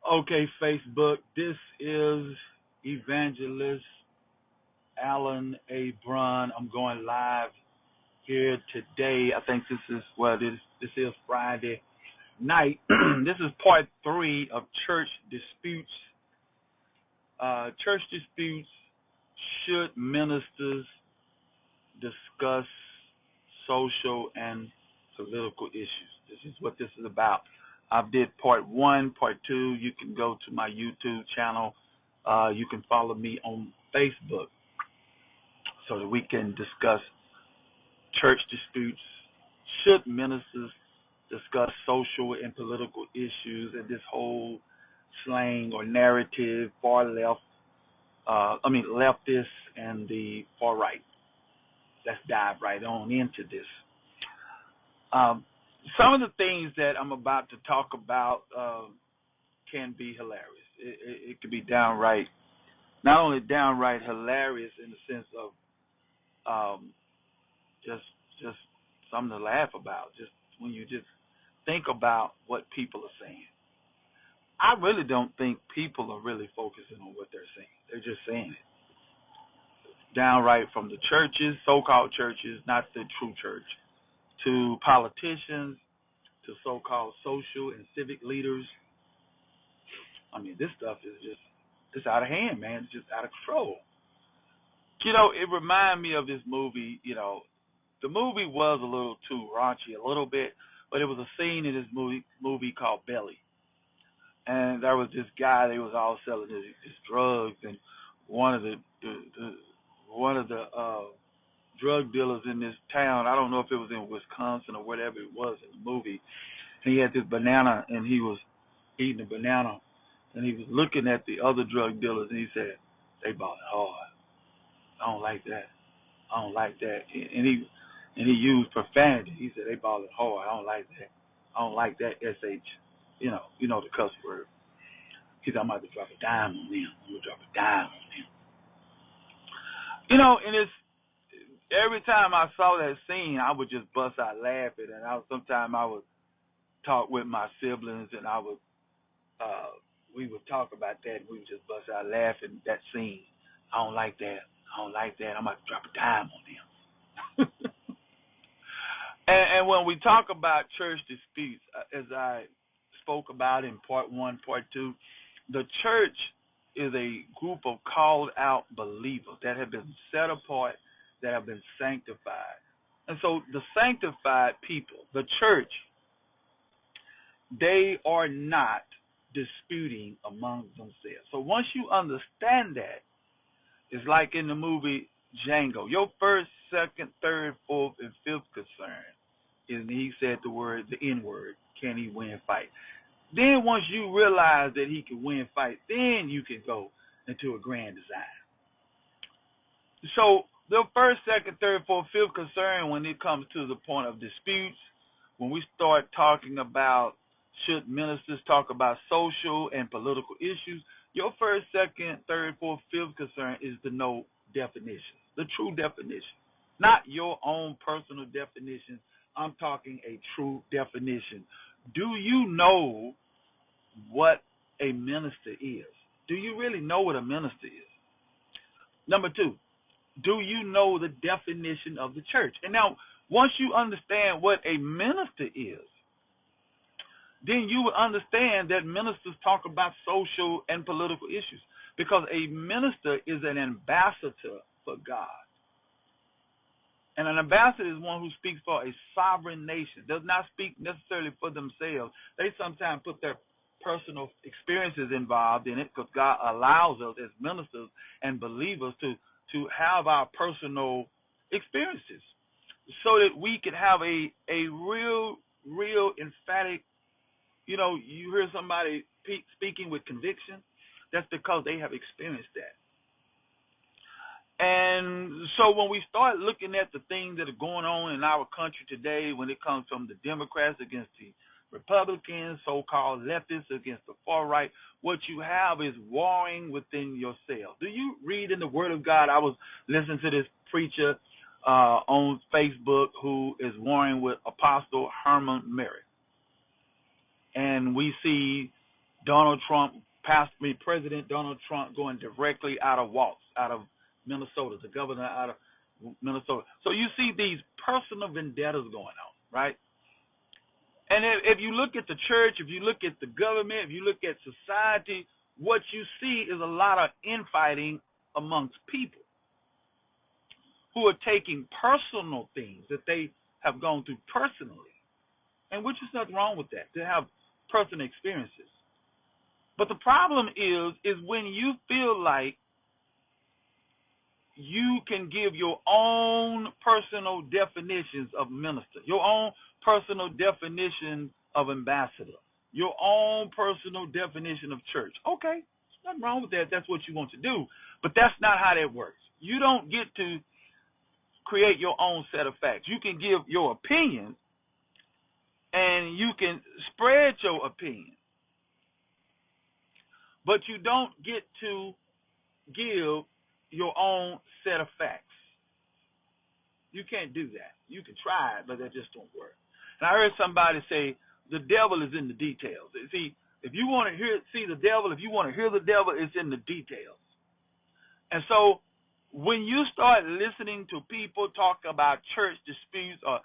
Okay, Facebook. This is evangelist Allen Abrone. I'm going live here today. I think this is Friday night. This is part 3 of church disputes. Church disputes. Should ministers discuss social and political issues? This is what this is about. I did part 1, part 2. You can go to my YouTube channel. You can follow me on Facebook so that we can discuss church disputes. Should ministers discuss social and political issues and this whole slang or narrative, far left, leftists and the far right? Let's dive right on into this. Um, some of the things that I'm about to talk about can be hilarious. It can be downright, not only downright hilarious in the sense of um, just something to laugh about. Just when you just think about what people are saying. I really don't think people are really focusing on what they're saying. They're just saying it. Downright from the churches, so-called churches, not the true church, to politicians, to so-called social and civic leaders. I mean, this stuff is just, it's out of hand, man. It's just out of control. It reminded me of this movie. The movie was a little too raunchy, a little bit, but it was a scene in this movie called Belly. And there was this guy, they was all selling his drugs, and one of the drug dealers in this town, I don't know if it was in Wisconsin or whatever it was in the movie, he had this banana, and he was eating a banana, and he was looking at the other drug dealers, and he said, "They bought it hard. I don't like that. I don't like that." And he used profanity. He said, "They bought it hard. I don't like that. I don't like that sh. The cuss word." He said, "I'm about to drop a dime on them. I'm gonna drop a dime on them." And it's every time I saw that scene, I would just bust out laughing, and sometimes I would talk with my siblings, and we would talk about that, and we would just bust out laughing at that scene. I don't like that. I don't like that. I'm about to drop a dime on them. and when we talk about church disputes, as I spoke about in part 1, part 2, the church is a group of called out believers that have been set apart, that have been sanctified. And so the sanctified people, the church, they are not disputing among themselves. So once you understand that, it's like in the movie Django. Your first, second, third, fourth, and fifth concern is, he said the N-word, can he win fight? Then once you realize that he can win fight, then you can go into a grand design. So the first, second, third, fourth, fifth concern, when it comes to the point of disputes, when we start talking about should ministers talk about social and political issues, your first, second, third, fourth, fifth concern is to know definition, the true definition, not your own personal definition. I'm talking a true definition. Do you know what a minister is? Do you really know what a minister is? Number 2, do you know the definition of the church? And now, once you understand what a minister is, then you will understand that ministers talk about social and political issues, because a minister is an ambassador for God. And an ambassador is one who speaks for a sovereign nation, does not speak necessarily for themselves. They sometimes put their personal experiences involved in it, because God allows us as ministers and believers to have our personal experiences so that we can have a real emphatic. You hear somebody speaking with conviction, that's because they have experienced that. And so when we start looking at the things that are going on in our country today, when it comes from the Democrats against the Republicans, so-called leftists against the far right, what you have is warring within yourself. Do you read in the Word of God? I was listening to this preacher on Facebook who is warring with Apostle Herman Merrick. And we see Donald Trump, President Donald Trump going directly out of Waltz, out of Minnesota, the governor out of Minnesota. So you see these personal vendettas going on, right? And if you look at the church, if you look at the government, if you look at society, what you see is a lot of infighting amongst people who are taking personal things that they have gone through personally, and which is nothing wrong with that, to have personal experiences. But the problem is when you feel like you can give your own personal definitions of minister, your own personal definition of ambassador, your own personal definition of church. Okay, there's nothing wrong with that. That's what you want to do. But that's not how that works. You don't get to create your own set of facts. You can give your opinion and you can spread your opinion, but you don't get to give your own set of facts. You can't do that. You can try it, but that just don't work. And I heard somebody say the devil is in the details. See, if you want to see the devil, if you want to hear the devil, it's in the details. And so when you start listening to people talk about church disputes, or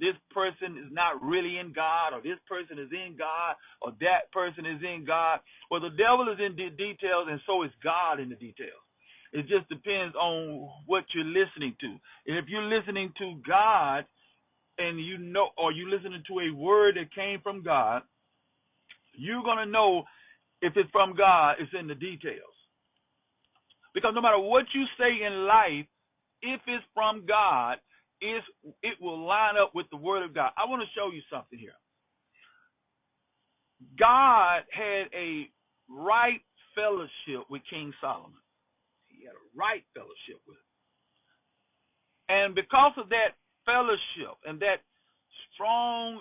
this person is not really in God, or this person is in God, or that person is in God, well, the devil is in the details, and so is God in the details. It just depends on what you're listening to. And if you're listening to God, and you know, or you're listening to a word that came from God, you're going to know if it's from God, it's in the details. Because no matter what you say in life, if it's from God, it will line up with the word of God. I want to show you something here. God had a right fellowship with King Solomon. He had a right fellowship with him. And because of that fellowship and that strong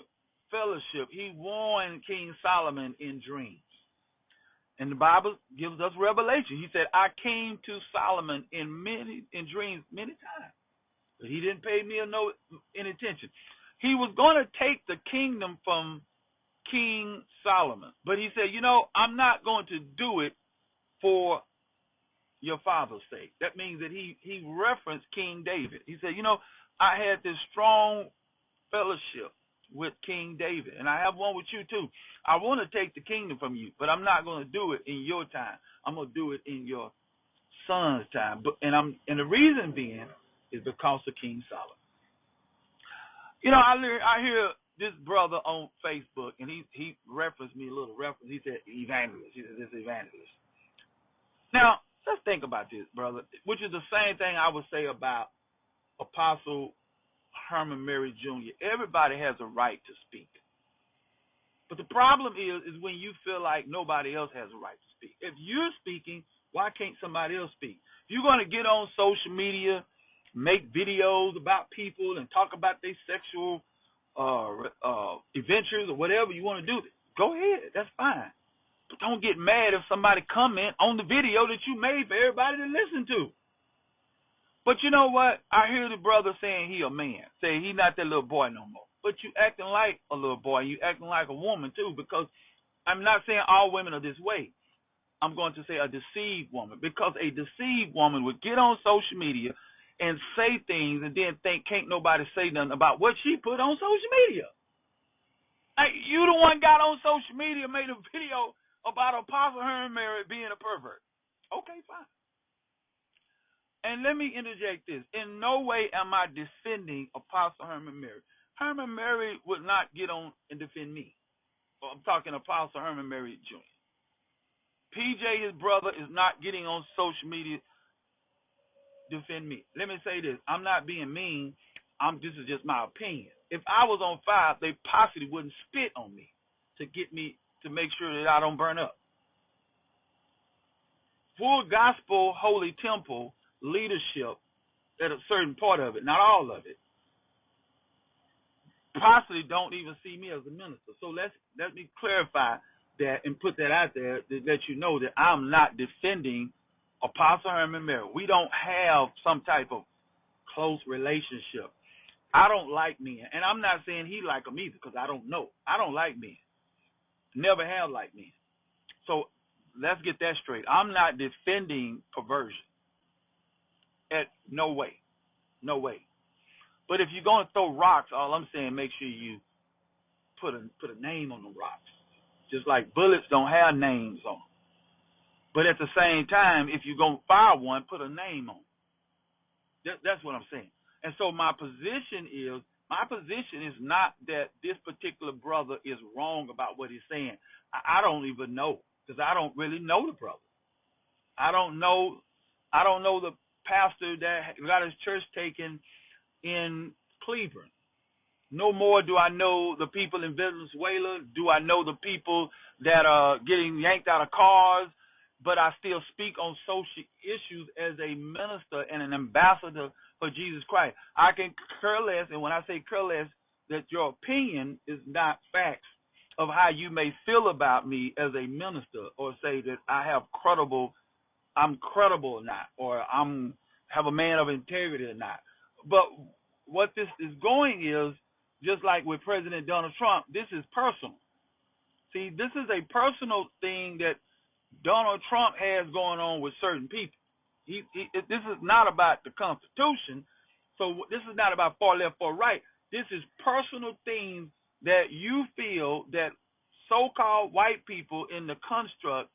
fellowship, he warned King Solomon in dreams. And the Bible gives us revelation. He said, I came to Solomon in dreams many times, but he didn't pay me any attention. He was going to take the kingdom from King Solomon, but he said, I'm not going to do it for your father's sake. That means that he referenced King David. He said, I had this strong fellowship with King David, and I have one with you too. I want to take the kingdom from you, but I'm not going to do it in your time. I'm going to do it in your son's time. And the reason being is because of King Solomon. I hear this brother on Facebook, and he referenced me a little reference. He said evangelist. He said this evangelist. Now let's think about this, brother, which is the same thing I would say about Apostle Herman Mary Jr. Everybody has a right to speak. But the problem is when you feel like nobody else has a right to speak. If you're speaking, why can't somebody else speak? If you're going to get on social media, make videos about people and talk about their sexual adventures or whatever you want to do, go ahead. That's fine. But don't get mad if somebody comment on the video that you made for everybody to listen to. But you know what? I hear the brother saying he a man, saying he not that little boy no more. But you acting like a little boy. You acting like a woman too, because I'm not saying all women are this way. I'm going to say a deceived woman, because a deceived woman would get on social media and say things and then think can't nobody say nothing about what she put on social media. Like, you the one got on social media, made a video about Apostle Herman Mary being a pervert. Okay, fine. And let me interject this. In no way am I defending Apostle Herman Mary. Herman Mary would not get on and defend me. I'm talking Apostle Herman Mary Jr. PJ, his brother, is not getting on social media to defend me. Let me say this. I'm not being mean. This is just my opinion. If I was on fire, they possibly wouldn't spit on me to get me to make sure that I don't burn up. Full gospel holy temple leadership at a certain part of it, not all of it, possibly don't even see me as a minister. So let me clarify that and put that out there to let you know that I'm not defending Apostle Herman Mary. We don't have some type of close relationship. I don't like men, and I'm not saying he like them either, because I don't know. I don't like men. Never have liked men. So let's get that straight. I'm not defending perversion. At no way. No way. But if you're going to throw rocks, all I'm saying, make sure you put a name on the rocks. Just like bullets don't have names on them. But at the same time, if you're going to fire one, put a name on it. That's what I'm saying. And so my position is not that this particular brother is wrong about what he's saying. I don't even know, because I don't really know the brother. I don't know the pastor that got his church taken in Cleveland. No more do I know the people in Venezuela. Do I know the people that are getting yanked out of cars? But I still speak on social issues as a minister and an ambassador for Jesus Christ. I can care less, and when I say care less, that your opinion is not facts of how you may feel about me as a minister, or say that I'm credible or not, or have a man of integrity or not. But what this is going is, just like with President Donald Trump, this is personal. See, this is a personal thing that Donald Trump has going on with certain people. This is not about the Constitution. So this is not about far left, far right. This is personal things that you feel that so-called white people in the construct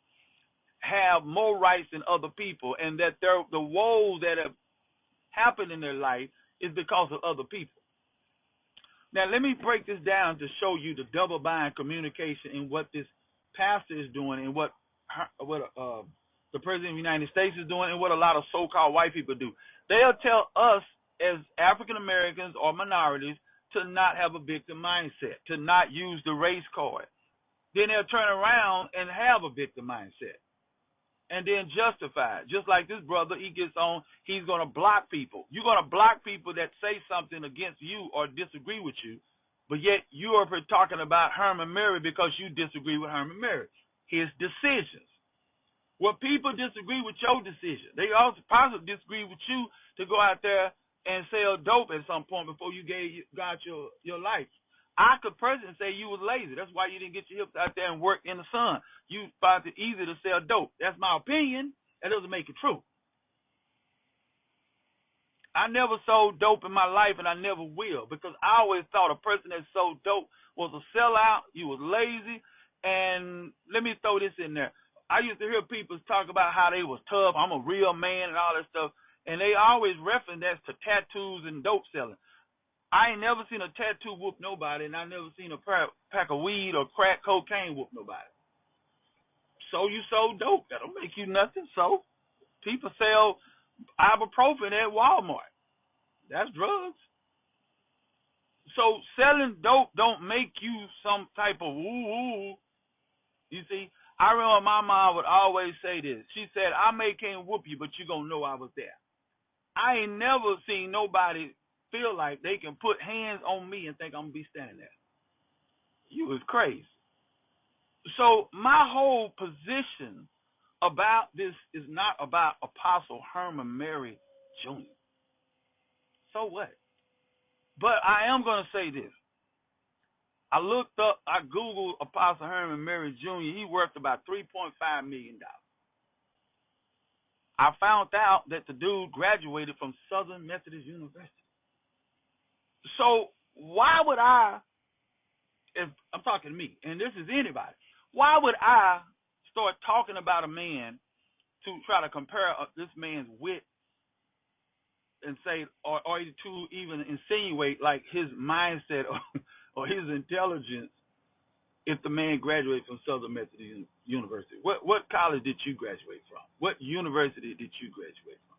have more rights than other people, and that the woes that have happened in their life is because of other people. Now, let me break this down to show you the double-bind communication in what this pastor is doing, and what the President of the United States is doing, and what a lot of so-called white people do. They'll tell us as African Americans or minorities to not have a victim mindset, to not use the race card. Then they'll turn around and have a victim mindset, and then justify it. Just like this brother, he gets on, he's going to block people. You're going to block people that say something against you or disagree with you, but yet you are talking about Herman Murray because you disagree with Herman Murray, his decisions. Well, people disagree with your decision. They also possibly disagree with you to go out there and sell dope at some point before you got your life. I could personally say you was lazy. That's why you didn't get your hips out there and work in the sun. You found it easy to sell dope. That's my opinion. That doesn't make it true. I never sold dope in my life, and I never will, because I always thought a person that sold dope was a sellout. You was lazy. And let me throw this in there. I used to hear people talk about how they was tough. I'm a real man and all that stuff. And they always reference that to tattoos and dope selling. I ain't never seen a tattoo whoop nobody, and I never seen a pack of weed or crack cocaine whoop nobody. So you sold dope. That don't make you nothing. So people sell ibuprofen at Walmart. That's drugs. So selling dope don't make you some type of woo-woo. You see, I remember my mom would always say this. She said, I can't whoop you, but you going to know I was there. I ain't never seen nobody feel like they can put hands on me and think I'm going to be standing there. You was crazy. So my whole position about this is not about Apostle Herman Mary Jr. So what? But I am going to say this. I Googled Apostle Herman Mary Jr. He worth about $3.5 million. I found out that the dude graduated from Southern Methodist University. So why would if I'm talking to me, and this is anybody, why would I start talking about a man to try to compare this man's wit and say, or to even insinuate like his mindset or his intelligence if the man graduated from Southern Methodist University? What college did you graduate from? What university did you graduate from?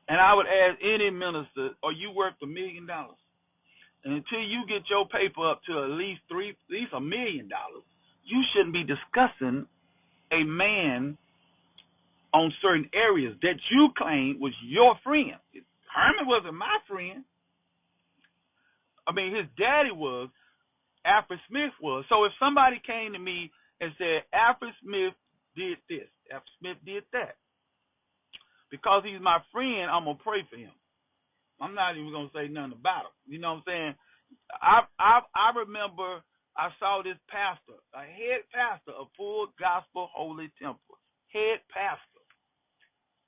And I would ask any minister, are you worth $1 million? And until you get your paper up to at least $1 million, you shouldn't be discussing a man on certain areas that you claim was your friend. Herman wasn't my friend. I mean, his daddy was. Alfred Smith was. So if somebody came to me and said, Alfred Smith did this, Alfred Smith did that, because he's my friend, I'm going to pray for him. I'm not even going to say nothing about him. You know what I'm saying? I remember I saw this pastor, a head pastor of Full Gospel Holy Temple, head pastor.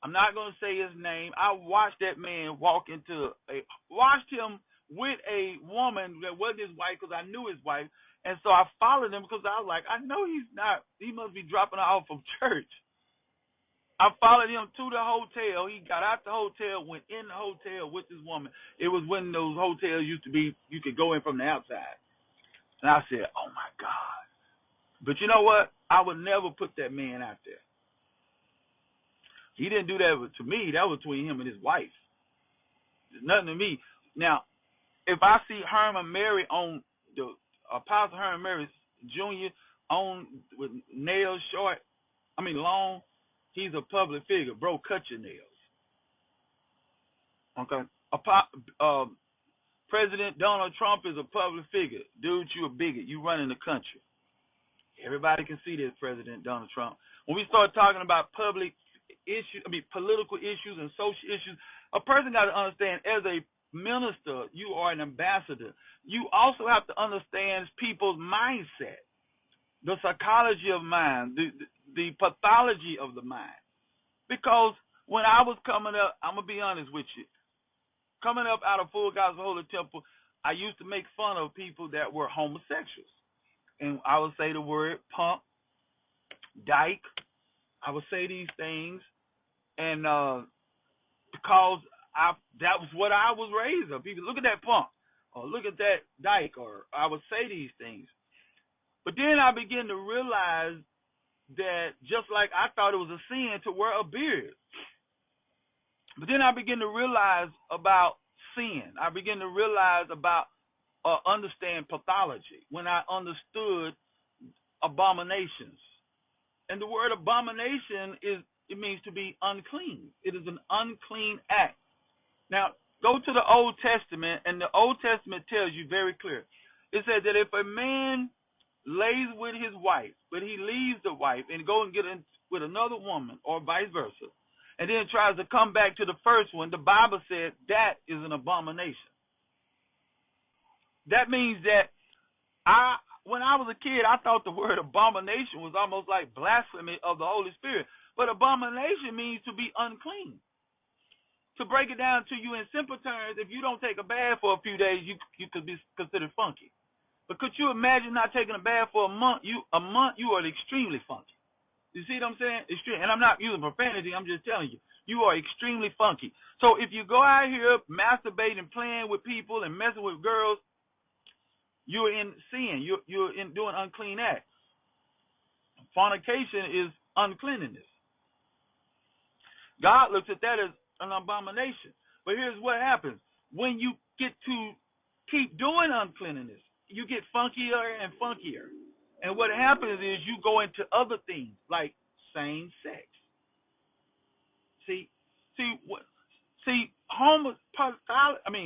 I'm not going to say his name. I watched that man watched him with a woman that wasn't his wife because I knew his wife. And so I followed him because I was like, I know he must be dropping her off from church. I followed him to the hotel. He got out the hotel, went in the hotel with this woman. It was when those hotels used to be, you could go in from the outside. And I said, oh my God. But you know what? I would never put that man out there. He didn't do that to me. That was between him and his wife. There's nothing to me. Now, if I see Herman Mary on the Apostle Herman Mary Jr. on with nails long, he's a public figure. Bro, cut your nails. Okay. President Donald Trump is a public figure. Dude, you a bigot. You running the country. Everybody can see this, President Donald Trump. When we start talking about political issues and social issues, a person got to understand, as a minister, you are an ambassador. You also have to understand people's mindset, the psychology of mind, the pathology of the mind. Because when I was coming up, I'm going to be honest with you, coming up out of Full Gospel Holy Temple, I used to make fun of people that were homosexuals. And I would say the word punk, dyke. I would say these things. And because that was what I was raised on. People, look at that punk, or look at that dyke, or I would say these things. But then I began to realize that just like I thought it was a sin to wear a beard. But then I began to realize about sin. I began to realize about understand pathology when I understood abominations. And the word abomination it means to be unclean. It is an unclean act. Now, go to the Old Testament, and the Old Testament tells you very clear. It says that if a man lays with his wife, but he leaves the wife and go and get in with another woman, or vice versa, and then tries to come back to the first one, the Bible said that is an abomination. That means that when I was a kid, I thought the word abomination was almost like blasphemy of the Holy Spirit. But abomination means to be unclean. To break it down to you in simple terms, if you don't take a bath for a few days, you could be considered funky. But could you imagine not taking a bath for a month? You are extremely funky. You see what I'm saying? Extreme. And I'm not using profanity. I'm just telling you. You are extremely funky. So if you go out here masturbating, playing with people, and messing with girls, you're in sin. You're in doing unclean acts. Fornication is uncleanness. God looks at that as an abomination. But here's what happens. When you get to keep doing uncleanness, you get funkier and funkier. And what happens is you go into other things like same sex.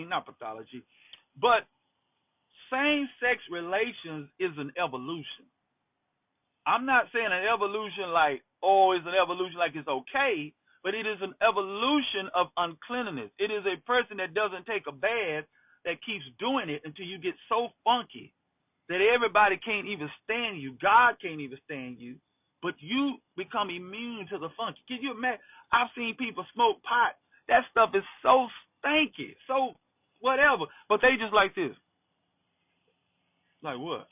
Not pathology, but same-sex relations is an evolution. I'm not saying an evolution like, it's an evolution like it's okay, but it is an evolution of uncleanness. It is a person that doesn't take a bath that keeps doing it until you get so funky that everybody can't even stand you. God can't even stand you, but you become immune to the funky. Can you imagine? I've seen people smoke pot. That stuff is so stanky, so whatever, but they just like this. Like what?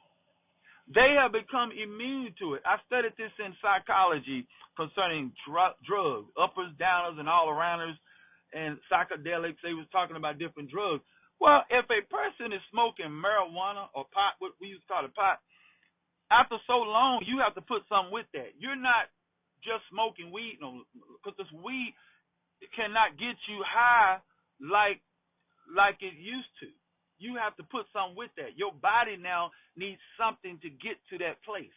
They have become immune to it. I studied this in psychology concerning drugs, uppers, downers, and all-arounders, and psychedelics. They was talking about different drugs. Well, if a person is smoking marijuana or pot, what we used to call it pot, after so long, you have to put something with that. You're not just smoking weed, because this weed cannot get you high like it used to. You have to put something with that. Your body now needs something to get to that place.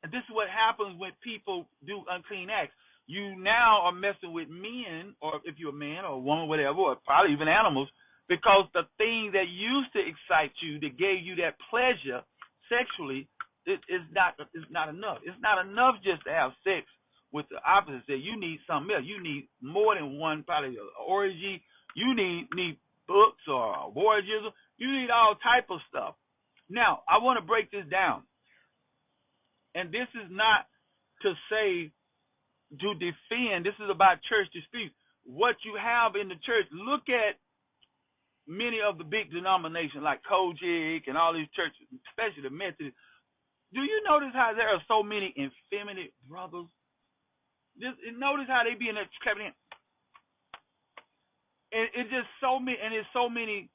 And this is what happens when people do unclean acts. You now are messing with men, or if you're a man or a woman, whatever, or probably even animals, because the thing that used to excite you, that gave you that pleasure sexually, is not enough. It's not enough just to have sex with the opposite sex. You need something else. You need more than one, probably an orgy. You need books or voyages. You need all type of stuff. Now, I want to break this down. And this is not to say, to defend. This is about church disputes. What you have in the church, look at many of the big denominations like Kojic and all these churches, especially the Methodists. Do you notice how there are so many effeminate brothers? Notice how they be in there clapping in. It's just so many, and it's so many.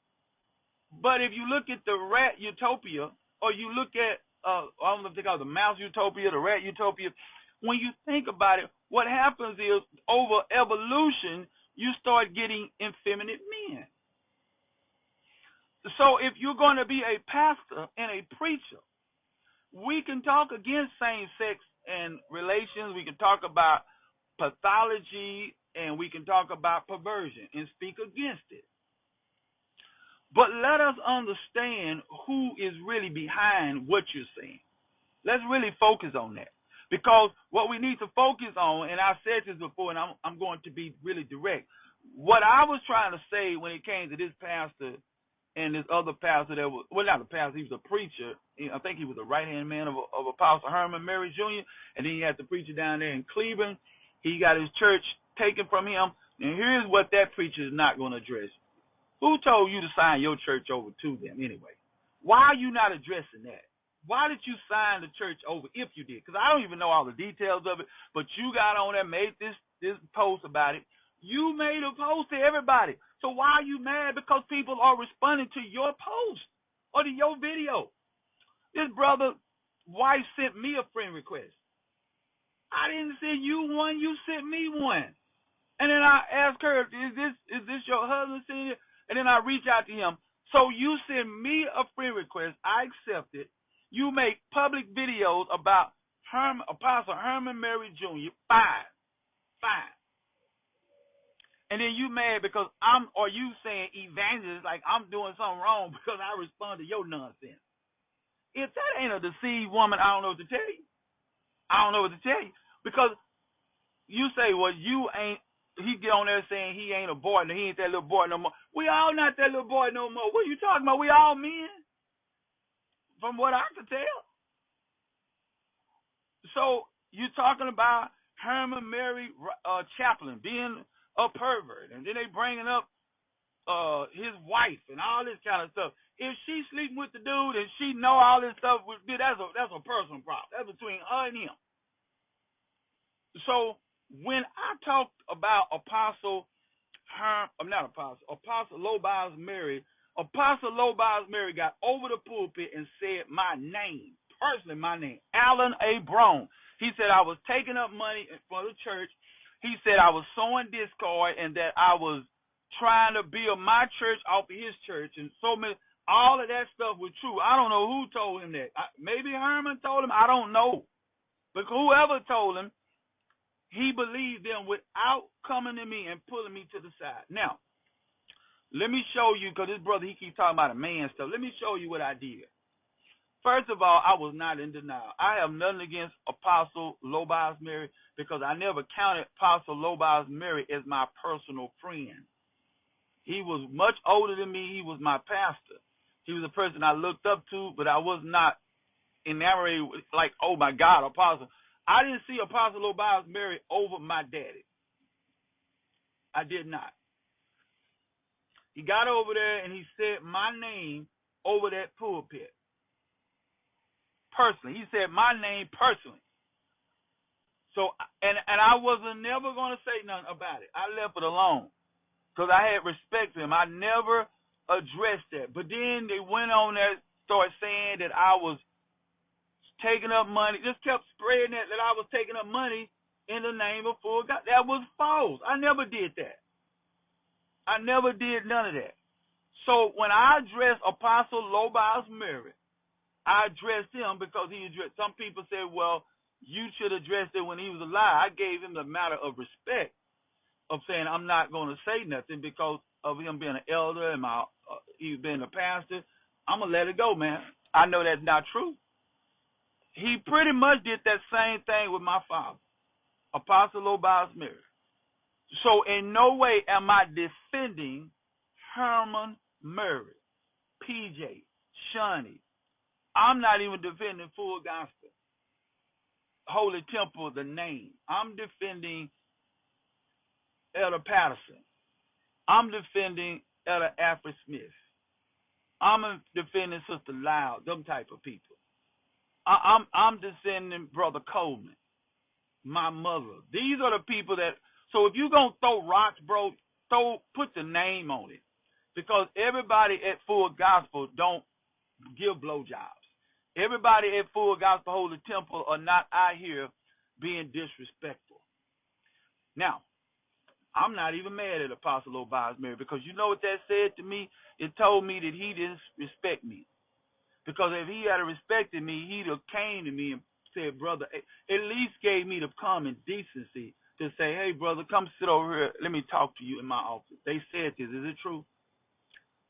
But if you look at the rat utopia, or you look at, I don't know if they call it the mouse utopia, the rat utopia, when you think about it, what happens is, over evolution, you start getting effeminate men. So if you're going to be a pastor and a preacher, we can talk against same-sex and relations. We can talk about pathology, and we can talk about perversion and speak against it. But let us understand who is really behind what you're saying. Let's really focus on that. Because what we need to focus on, and I've said this before, and I'm going to be really direct. What I was trying to say when it came to this pastor and this other pastor that was, well, not a pastor, he was a preacher. I think he was a right-hand man of Apostle Herman Mary Jr., and then he had the preacher down there in Cleveland. He got his church taken from him, and here's what that preacher is not going to address. Who told you to sign your church over to them anyway? Why are you not addressing that? Why did you sign the church over if you did? Because I don't even know all the details of it, but you got on there, made this post about it. You made a post to everybody. So why are you mad? Because people are responding to your post or to your video. This brother's wife sent me a friend request. I didn't send you one. You sent me one. And then I asked her, is this your husband sending it? And then I reach out to him. So you send me a friend request. I accept it. You make public videos about Apostle Herman Mary Jr. Fine. And then you mad because or you saying evangelist like I'm doing something wrong because I respond to your nonsense. If that ain't a deceived woman, I don't know what to tell you. I don't know what to tell you. Because you say, well, you ain't, he get on there saying he ain't a boy, and he ain't that little boy no more. We all not that little boy no more. What are you talking about? We all men, from what I can tell. So you talking about Herman Mary Chaplin being a pervert, and then they bringing up his wife and all this kind of stuff. If she's sleeping with the dude and she know all this stuff, that's a personal problem. That's between her and him. So when I talked about Apostle Lobiles Mary got over the pulpit and said my name, personally my name, Allen Abrone. He said I was taking up money for the church. He said I was sowing discord and that I was trying to build my church off of his church, and all of that stuff was true. I don't know who told him that. Maybe Herman told him. I don't know. But whoever told him, he believed them without coming to me and pulling me to the side. Now, let me show you, because this brother, he keeps talking about a man stuff. Let me show you what I did. First of all, I was not in denial. I have nothing against Apostle Lobiles Mary because I never counted Apostle Lobiles Mary as my personal friend. He was much older than me. He was my pastor. He was a person I looked up to, but I was not enamored like, oh, my God, Apostle. I didn't see Apostle Lobiles Mary over my daddy. I did not. He got over there and he said my name over that pulpit. Personally. He said my name personally. So, and I wasn't never going to say nothing about it. I left it alone because I had respect for him. I never addressed that. But then they went on there, started saying that I was taking up money, just kept spreading that I was taking up money in the name of full God. That was false. I never did that. I never did none of that. So when I addressed Apostle Lobiles Mary, I addressed him because he addressed. Some people said, well, you should address it when he was alive. I gave him the matter of respect of saying I'm not going to say nothing because of him being an elder and he being a pastor. I'm going to let it go, man. I know that's not true. He pretty much did that same thing with my father, Apostle Lobiles Mary. So in no way am I defending Herman Murray, PJ, Shani, I'm not even defending full gospel. Holy Temple, the name. I'm defending Elder Patterson. I'm defending Elder Alfred Smith. I'm defending Sister Loud, them type of people. I'm defending Brother Coleman, my mother. These are the people that. So if you're gonna throw rocks, bro, put the name on it, because everybody at Full Gospel don't give blowjobs. Everybody at Full Gospel Holy Temple are not out here being disrespectful. Now, I'm not even mad at Apostle Obias Mary, because you know what that said to me? It told me that he didn't respect me. Because if he had respected me, he'd have came to me and said, brother, at least gave me the common decency to say, hey, brother, come sit over here. Let me talk to you in my office. They said this. Is it true?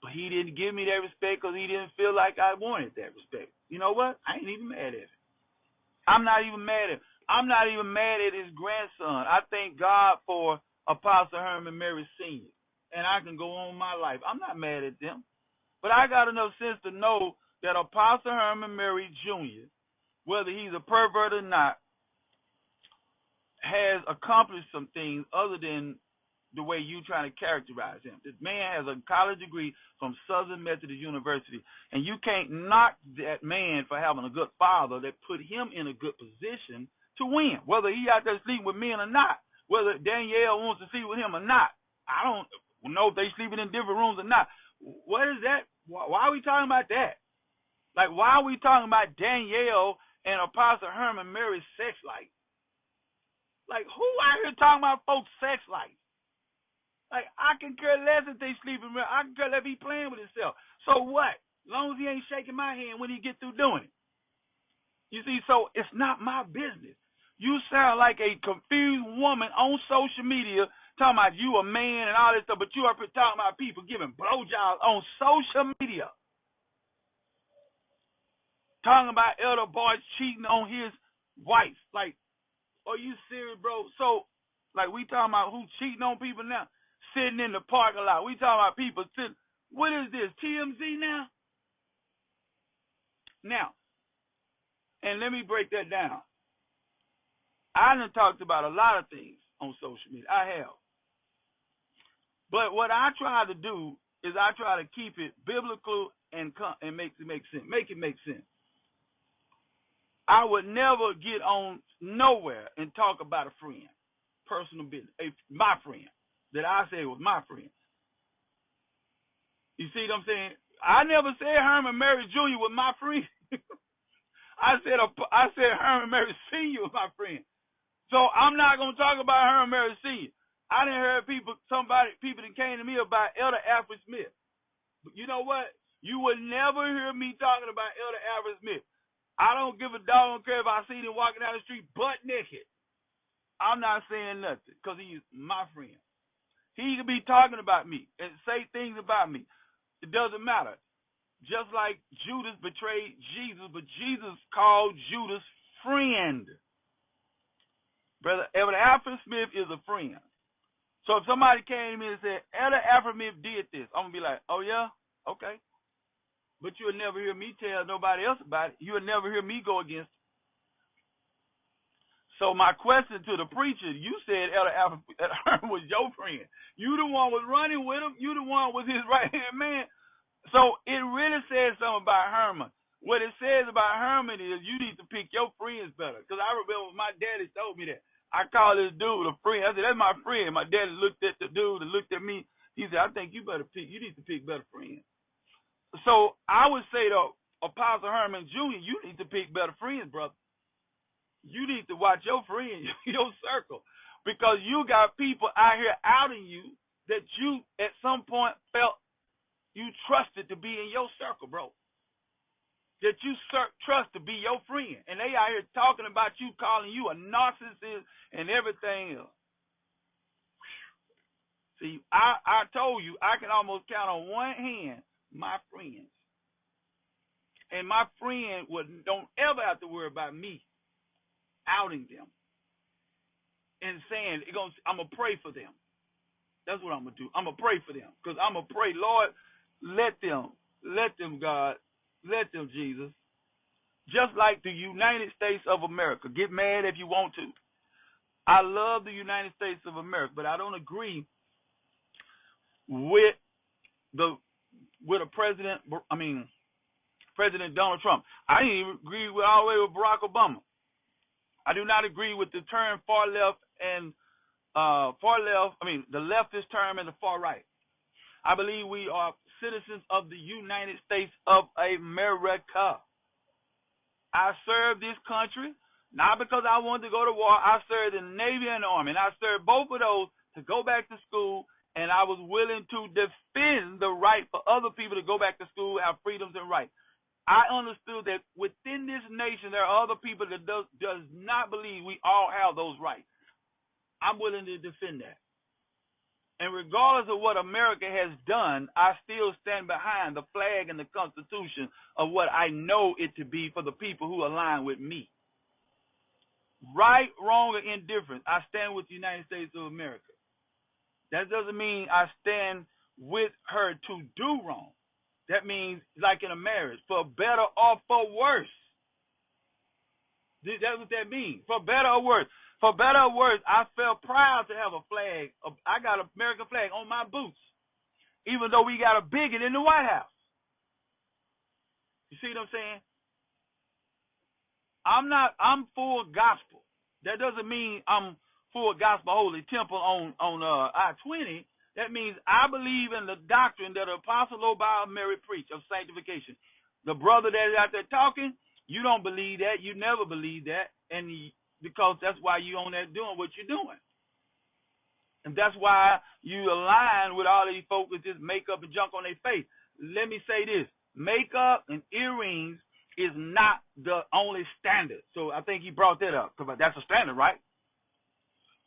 But he didn't give me that respect because he didn't feel like I wanted that respect. You know what? I ain't even mad at him. I'm not even mad at him. I'm not even mad at his grandson. I thank God for Apostle Herman Mary Sr., and I can go on my life. I'm not mad at them. But I got enough sense to know that Apostle Herman Mary Jr., whether he's a pervert or not, has accomplished some things other than the way you trying to characterize him. This man has a college degree from Southern Methodist University, and you can't knock that man for having a good father that put him in a good position to win, whether he out there sleeping with men or not, whether Danielle wants to sleep with him or not. I don't know if they sleeping in different rooms or not. What is that? Why are we talking about that? Like, why are we talking about Danielle and Apostle Herman Mary's sex life? Like, who out here talking about folks' sex life? Like, I can care less if they sleeping around. I can care less if he playing with himself. So what? As long as he ain't shaking my hand when he get through doing it. You see, so it's not my business. You sound like a confused woman on social media talking about you a man and all this stuff, but you up here talking about people giving blowjobs on social media. Talking about elder boys cheating on his wife. Like, are you serious, bro? So, like, we talking about who cheating on people now? Sitting in the parking lot. We talking about people sitting. What is this, TMZ now? Now, and let me break that down. I done talked about a lot of things on social media. I have. But what I try to do is I try to keep it biblical and make it make sense. Make it make sense. I would never get on nowhere and talk about a friend, personal business, my friend, that I say was my friend. You see what I'm saying? I never said Herman Mary Jr. was my friend. I said Herman Mary Sr. was my friend. So I'm not gonna talk about Herman Mary Sr. I done heard people that came to me about Elder Alfred Smith. But you know what? You will never hear me talking about Elder Alfred Smith. I don't give a dog, don't care if I see him walking down the street butt naked. I'm not saying nothing because he's my friend. He could be talking about me and say things about me. It doesn't matter. Just like Judas betrayed Jesus, but Jesus called Judas friend. Brother Elder Alfred Smith is a friend. So if somebody came to me and said, Elder Alfred Smith did this, I'm going to be like, oh, yeah? Okay. But you'll never hear me tell nobody else about it. You'll never hear me go against it. So my question to the preacher, you said Elder Alfred was your friend. You the one was running with him. You the one was his right-hand man. So it really says something about Herman. What it says about Herman is you need to pick your friends better. Because I remember my daddy told me that. I called this dude a friend. I said, that's my friend. My daddy looked at the dude and looked at me. He said, I think you need to pick better friends. So I would say to Apostle Herman Jr., you need to pick better friends, brother. You need to watch your friends, your circle. Because you got people out here outing you that you at some point felt you trusted to be in your circle, bro. That you trust to be your friend. And they out here talking about you, calling you a narcissist and everything else. See, I told you, I can almost count on one hand my friends. And my friend don't ever have to worry about me outing them and saying, I'm going to pray for them. That's what I'm going to do. I'm going to pray for them. Because I'm going to pray, Lord, let them, God, let them, Jesus, just like the United States of America. Get mad if you want to. I love the United States of America, but I don't agree with President Donald Trump. I didn't even agree with all the way with Barack Obama. I do not agree with the term far left and the leftist term and the far right. I believe we are citizens of the United States of America. I served this country, not because I wanted to go to war. I served in the Navy and the Army, and I served both of those to go back to school, and I was willing to defend the right for other people to go back to school, have freedoms and rights. I understood that within this nation there are other people that does not believe we all have those rights. I'm willing to defend that. And regardless of what America has done, I still stand behind the flag and the Constitution of what I know it to be for the people who align with me. Right, wrong, or indifferent, I stand with the United States of America. That doesn't mean I stand with her to do wrong. That means, like in a marriage, for better or for worse. That's what that means, for better or worse. For better or worse, I felt proud to have a flag. I got an American flag on my boots, even though we got a bigot in the White House. You see what I'm saying? I'm full gospel. That doesn't mean I'm full gospel Holy Temple on I-20. That means I believe in the doctrine that Apostle Obama Mary preached of sanctification. The brother that is out there talking, you don't believe that. You never believe that. And because that's why you on there doing what you're doing. And that's why you align with all these folks with this makeup and junk on their face. Let me say this. Makeup and earrings is not the only standard. So I think he brought that up. That's a standard, right?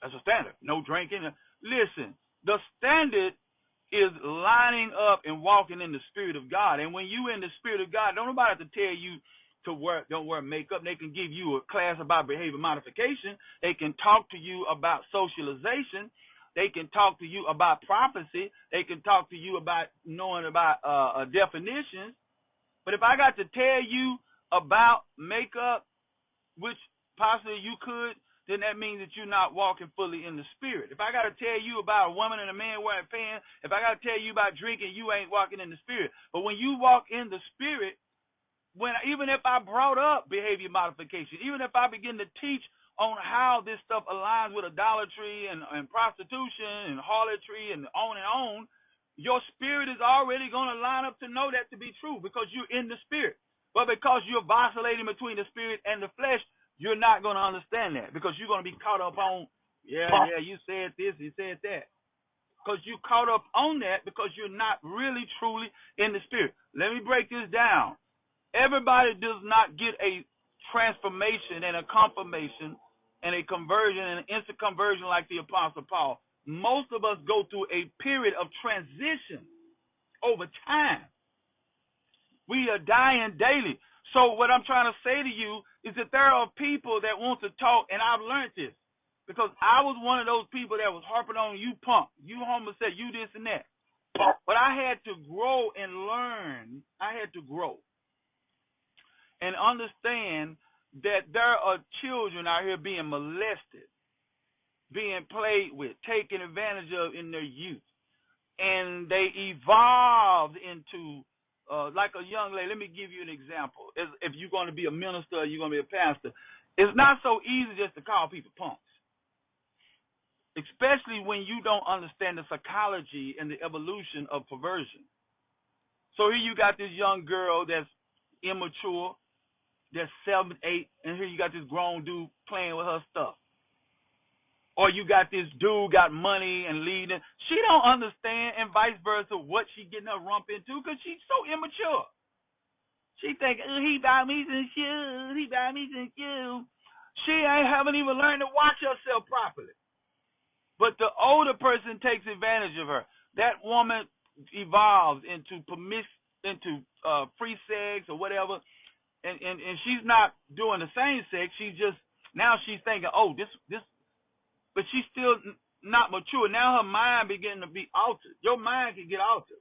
That's a standard. No drinking. Listen, the standard is lining up and walking in the Spirit of God. And when you in the Spirit of God, don't nobody have to tell you don't wear makeup. They can give you a class about behavior modification. They can talk to you about socialization. They can talk to you about prophecy. They can talk to you about knowing about definitions. But if I got to tell you about makeup, which possibly you could, then that means that you're not walking fully in the Spirit. If I got to tell you about a woman and a man wearing pants, if I got to tell you about drinking, you ain't walking in the Spirit. But when you walk in the Spirit, even if I brought up behavior modification, even if I begin to teach on how this stuff aligns with idolatry and prostitution and harlotry and on, your spirit is already going to line up to know that to be true because you're in the Spirit. But because you're vacillating between the Spirit and the flesh, you're not going to understand that because you're going to be caught up on, you said this, you said that. Because you're caught up on that because you're not really, truly in the Spirit. Let me break this down. Everybody does not get a transformation and a confirmation and a conversion and an instant conversion like the Apostle Paul. Most of us go through a period of transition over time. We are dying daily. So what I'm trying to say to you is that there are people that want to talk, and I've learned this because I was one of those people that was harping on you punk, you homosexual, you this and that. But I had to grow and learn. I had to grow and understand that there are children out here being molested, being played with, taken advantage of in their youth. And they evolved into, like a young lady. Let me give you an example. If you're going to be a minister or you're going to be a pastor, it's not so easy just to call people punks, especially when you don't understand the psychology and the evolution of perversion. So here you got this young girl that's immature, that's 7, 8, and here you got this grown dude playing with her stuff. Or you got this dude got money and leading. She don't understand, and vice versa, what she getting her rump into because she's so immature. She think, he buy me some shoes, he buy me some shoes. She haven't even learned to watch herself properly. But the older person takes advantage of her. That woman evolves into free sex or whatever. And she's not doing the same sex. She's thinking, this, but she's still not mature. Now her mind beginning to be altered. Your mind can get altered.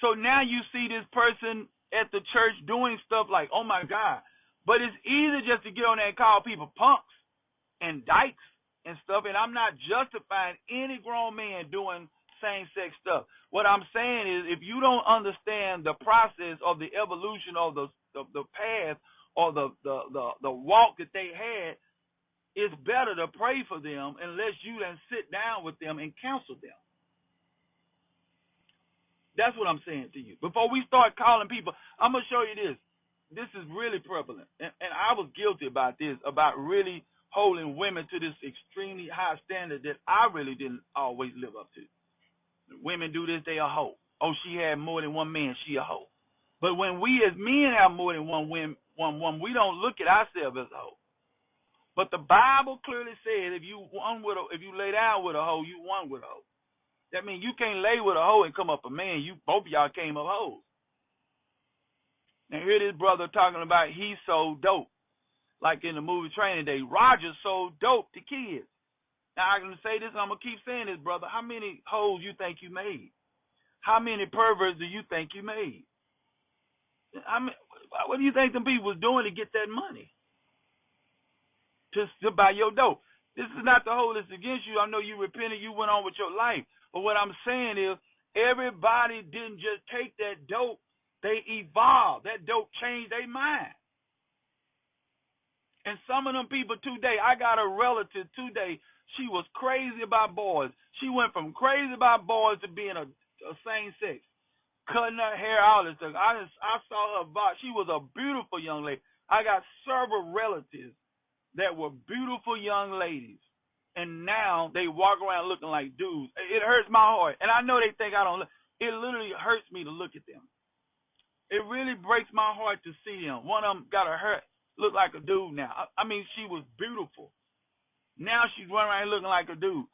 So now you see this person at the church doing stuff like, oh my God. But it's easy just to get on there and call people punks and dykes and stuff. And I'm not justifying any grown man doing same-sex stuff. What I'm saying is, if you don't understand the process of the evolution of the path or the walk that they had, it's better to pray for them unless you then sit down with them and counsel them. That's what I'm saying to you. Before we start calling people, I'm going to show you this. This is really prevalent. And I was guilty about this, about really holding women to this extremely high standard that I really didn't always live up to. Women do this, they a hoe. Oh, she had more than one man, she a hoe. But when we as men have more than one woman, we don't look at ourselves as a hoe. But the Bible clearly says if you lay down with a hoe, you one with a hoe. That means you can't lay with a hoe and come up a man. Both of y'all came up hoes. Now here this brother talking about he sold dope, like in the movie Training Day. Roger sold dope to kids. Now I can say this, and I'm gonna keep saying this, brother. How many hoes you think you made? How many perverts do you think you made? What do you think them people was doing to get that money? To buy your dope. This is not to hold this against you. I know you repented, you went on with your life. But what I'm saying is, everybody didn't just take that dope. They evolved. That dope changed their mind. And some of them people today, I got a relative today, she was crazy about boys. She went from crazy about boys to being a same sex. Cutting her hair, all this stuff. I saw her box. She was a beautiful young lady. I got several relatives that were beautiful young ladies. And now they walk around looking like dudes. It hurts my heart. And I know they think I don't look. It literally hurts me to look at them. It really breaks my heart to see them. One of them got her hair look like a dude now. I mean, she was beautiful. Now she's running around looking like a dude.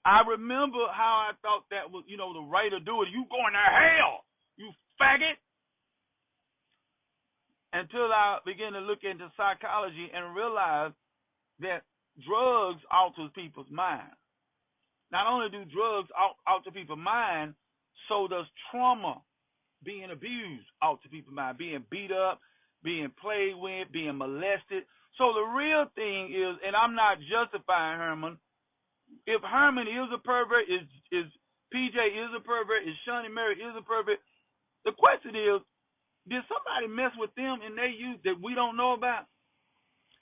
I remember how I thought that was, the right to do it. You going to hell, you faggot. Until I began to look into psychology and realize that drugs alters people's mind. Not only do drugs alter people's mind, so does trauma, being abused, alter people's mind, being beat up, being played with, being molested. So the real thing is, and I'm not justifying Herman. If Herman is a pervert, is PJ is a pervert, is Shani Mary is a pervert, the question is, did somebody mess with them in their youth that we don't know about?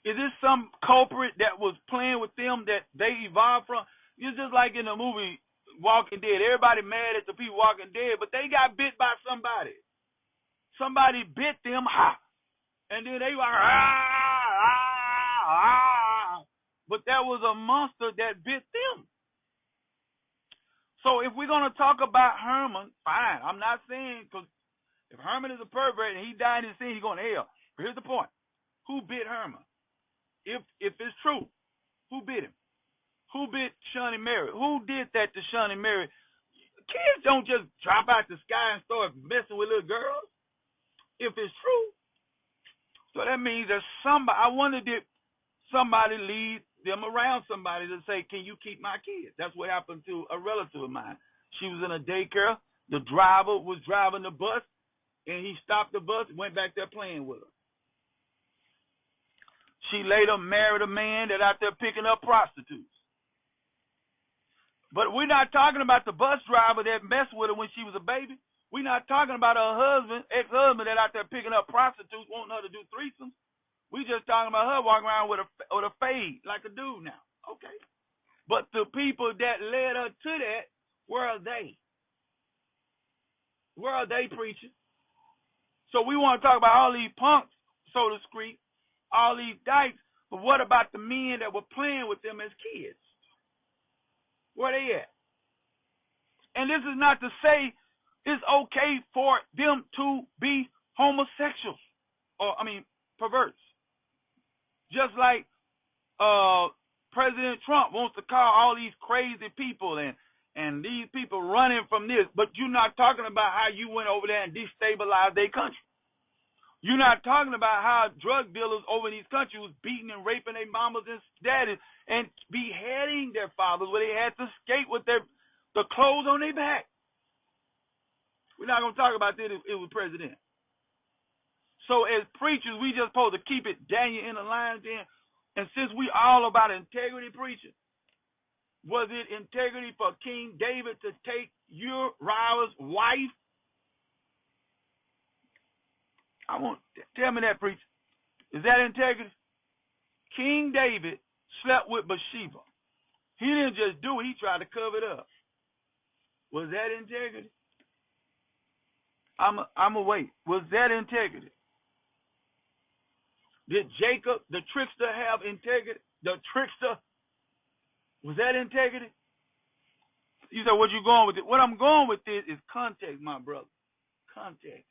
Is this some culprit that was playing with them that they evolved from? It's just like in the movie Walking Dead. Everybody mad at the people Walking Dead, but they got bit by somebody. Somebody bit them, and then they were, but that was a monster that bit them. So if we're going to talk about Herman, fine. I'm not saying, because if Herman is a pervert and he died in his sin, he's going to hell. But here's the point. Who bit Herman? If it's true, who bit him? Who bit Shani Mary? Who did that to Shani Mary? Kids don't just drop out the sky and start messing with little girls. If it's true. So that means that somebody, I wonder, did somebody lead them around somebody to say, can you keep my kids? That's what happened to a relative of mine. She was in a daycare. The driver was driving the bus, and he stopped the bus and went back there playing with her. She later married a man that out there picking up prostitutes. But we're not talking about the bus driver that messed with her when she was a baby. We're not talking about her husband, ex-husband, that out there picking up prostitutes, wanting her to do threesomes. We just talking about her walking around with a fade like a dude now. Okay. But the people that led her to that, where are they? Where are they preaching? So we want to talk about all these punks, so to speak, all these dykes, but what about the men that were playing with them as kids? Where they at? And this is not to say it's okay for them to be homosexuals, perverts. Just like President Trump wants to call all these crazy people and these people running from this, but you're not talking about how you went over there and destabilized their country. You're not talking about how drug dealers over in these countries was beating and raping their mamas and daddies and beheading their fathers where they had to skate with the clothes on their back. We're not going to talk about that if it was president. So as preachers, we just supposed to keep it Daniel in the lion's den. And since we all about integrity preaching, was it integrity for King David to take Uriah's wife? Tell me that, preacher. Is that integrity? King David slept with Bathsheba. He didn't just do it, he tried to cover it up. Was that integrity? I'm awake. Was that integrity? Did Jacob, the trickster, have integrity? The trickster, was that integrity? You said, what you going with it? What I'm going with this is context, my brother. Context.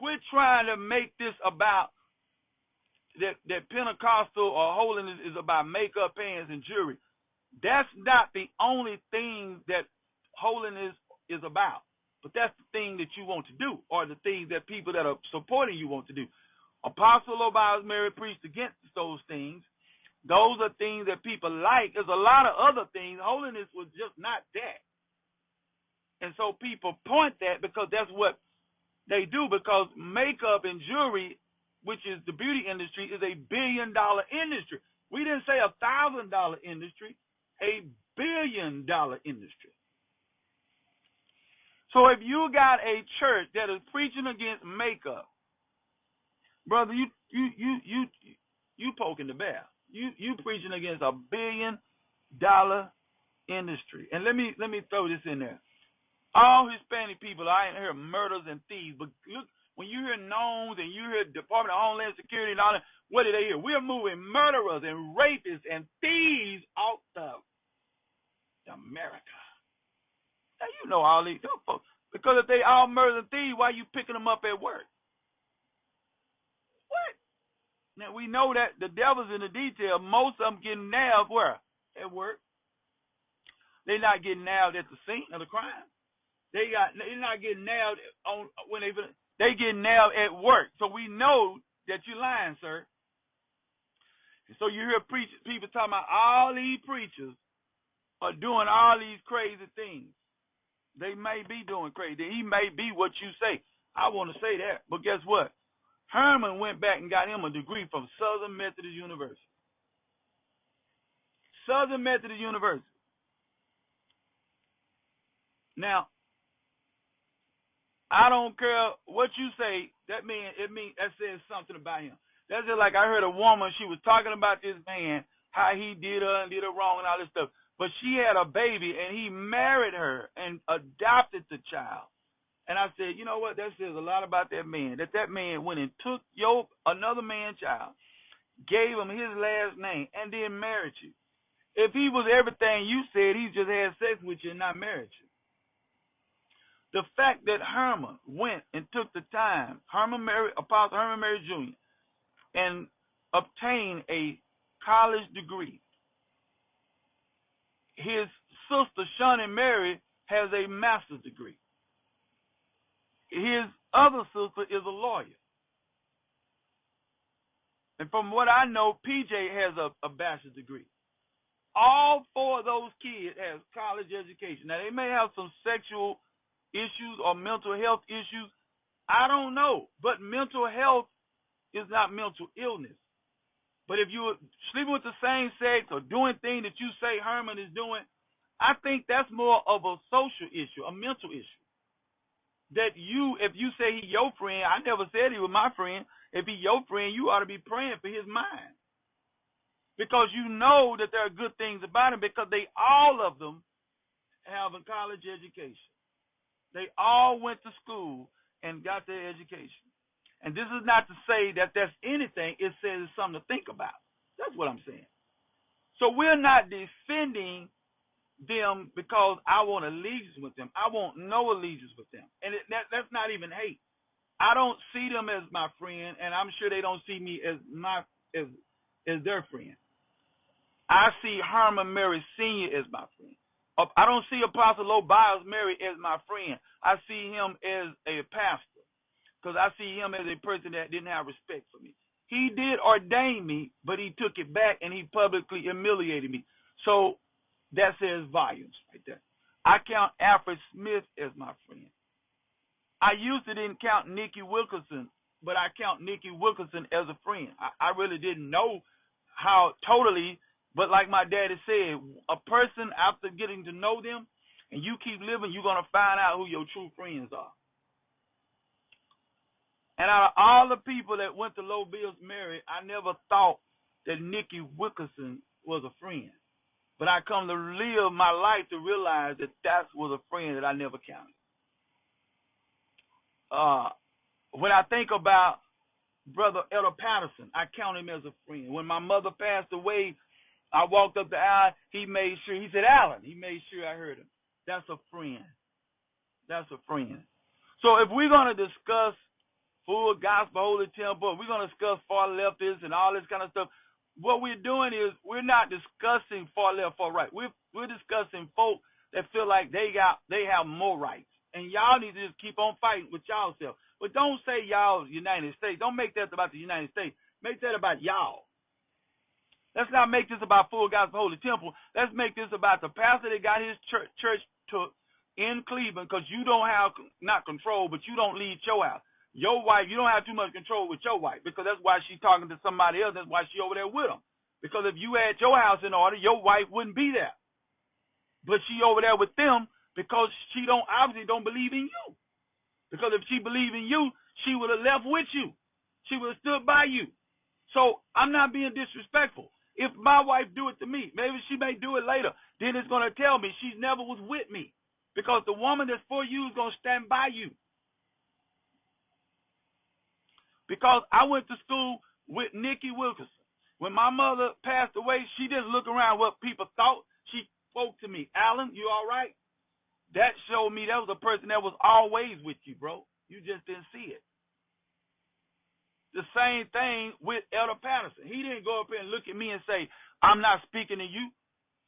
Quit trying to make this about that Pentecostal or holiness is about makeup, pants, and jewelry. That's not the only thing that holiness is about. But that's the thing that you want to do, or the things that people that are supporting you want to do. Apostle Obias Mary preached against those things. Those are things that people like. There's a lot of other things. Holiness was just not that. And so people point that because that's what they do, because makeup and jewelry, which is the beauty industry, is $1 billion industry. We didn't say $1,000 industry, $1 billion industry. So if you got a church that is preaching against makeup, brother, you poking the bear. You preaching against $1 billion industry. And let me throw this in there. All Hispanic people, I ain't heard murders and thieves, but look, when you hear knowns and you hear Department of Homeland Security and all that, what do they hear? We're moving murderers and rapists and thieves out of America. Now you know all these folks. Because if they all murderers and thieves, why are you picking them up at work? What? Now we know that the devil's in the detail. Most of them getting nailed where? At work. They're not getting nailed at the scene of the crime. They're not getting nailed on when they get nailed at work. So we know that you're lying, sir. And so you hear people talking about all these preachers are doing all these crazy things. They may be doing crazy. He may be what you say. I want to say that. But guess what? Herman went back and got him a degree from Southern Methodist University. Southern Methodist University. Now, I don't care what you say. That says something about him. That's just like I heard a woman. She was talking about this man, how he did her and did her wrong and all this stuff. But she had a baby, and he married her and adopted the child. And I said, you know what? That says a lot about that man. That man went and took another man's child, gave him his last name, and then married you. If he was everything you said, he just had sex with you and not married you. The fact that Herman went and took the time, Apostle Herman Mary Jr., and obtained a college degree. His sister, Shawnee Mary, has a master's degree. His other sister is a lawyer. And from what I know, PJ has a bachelor's degree. All four of those kids have college education. Now, they may have some sexual issues or mental health issues. I don't know. But mental health is not mental illness. But if you're sleeping with the same sex or doing things that you say Herman is doing, I think that's more of a social issue, a mental issue. That if you say he's your friend, I never said he was my friend. If he's your friend, you ought to be praying for his mind. Because you know that there are good things about him, because all of them have a college education. They all went to school and got their education. And this is not to say that that's anything. It says it's something to think about. That's what I'm saying. So we're not defending them because I want allegiance with them. I want no allegiance with them. And that's not even hate. I don't see them as my friend, and I'm sure they don't see me as their friend. I see Herman Mary Sr. as my friend. I don't see Apostle Obias Mary as my friend. I see him as a pastor, because I see him as a person that didn't have respect for me. He did ordain me, but he took it back and he publicly humiliated me. So that says volumes right there. I count Alfred Smith as my friend. I used to didn't count Nikki Wilkerson but I count Nikki Wilkerson as a friend. I really didn't know how totally, but like my daddy said, a person after getting to know them and you keep living, you're going to find out who your true friends are. And out of all the people that went to Low Bill's marriage, I never thought that Nikki Wilkerson was a friend. But I come to live my life to realize that that was a friend that I never counted. When I think about Brother Elder Patterson, I count him as a friend. When my mother passed away, I walked up the aisle. He made sure, he said, Allen, he made sure I heard him. That's a friend. That's a friend. So if we're going to discuss full gospel, holy temple, we're going to discuss far leftists and all this kind of stuff, what we're doing is we're not discussing far left, far right. We're discussing folk that feel like they have more rights. And y'all need to just keep on fighting with y'all self. But don't say y'all United States. Don't make that about the United States. Make that about y'all. Let's not make this about full gospel, holy temple. Let's make this about the pastor that got his church took in Cleveland, because you don't have, not control, but you don't lead your house. Your wife, you don't have too much control with your wife, because that's why she's talking to somebody else. That's why she over there with them. Because if you had your house in order, your wife wouldn't be there. But she over there with them because she obviously don't believe in you. Because if she believed in you, she would have left with you. She would have stood by you. So I'm not being disrespectful. If my wife do it to me, maybe she may do it later, then it's going to tell me she never was with me. Because the woman that's for you is going to stand by you. Because I went to school with Nikki Wilkerson. When my mother passed away, she didn't look around what people thought. She spoke to me. Allen, you all right? That showed me that was a person that was always with you, bro. You just didn't see it. The same thing with Elder Patterson. He didn't go up here and look at me and say, I'm not speaking to you.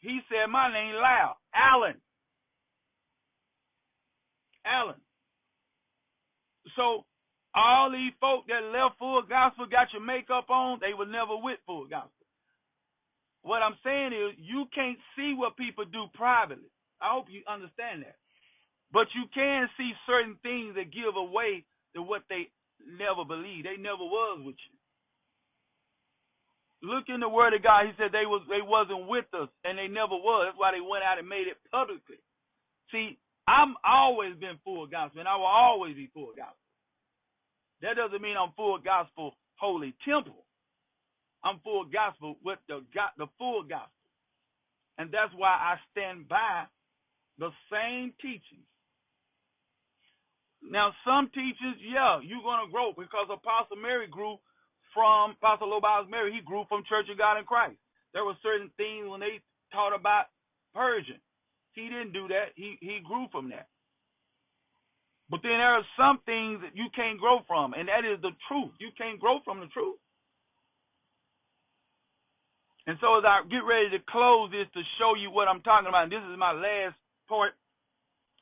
He said my name loud. Allen. Allen. So all these folk that left full gospel, got your makeup on, they were never with full gospel. What I'm saying is you can't see what people do privately. I hope you understand that. But you can see certain things that give away to what they never believed. They never was with you. Look in the Word of God. He said they wasn't with us, and they never was. That's why they went out and made it publicly. See, I'm always been full gospel, and I will always be full gospel. That doesn't mean I'm full gospel, holy temple. I'm full gospel with the full gospel. And that's why I stand by the same teachings. Now, some teachers, yeah, you're going to grow, because Apostle Mary grew from, Apostle Loba's Mary, he grew from Church of God in Christ. There were certain things when they taught about purging. He didn't do that. He grew from that. But then there are some things that you can't grow from, and that is the truth. You can't grow from the truth. And so as I get ready to close this to show you what I'm talking about, and this is my last part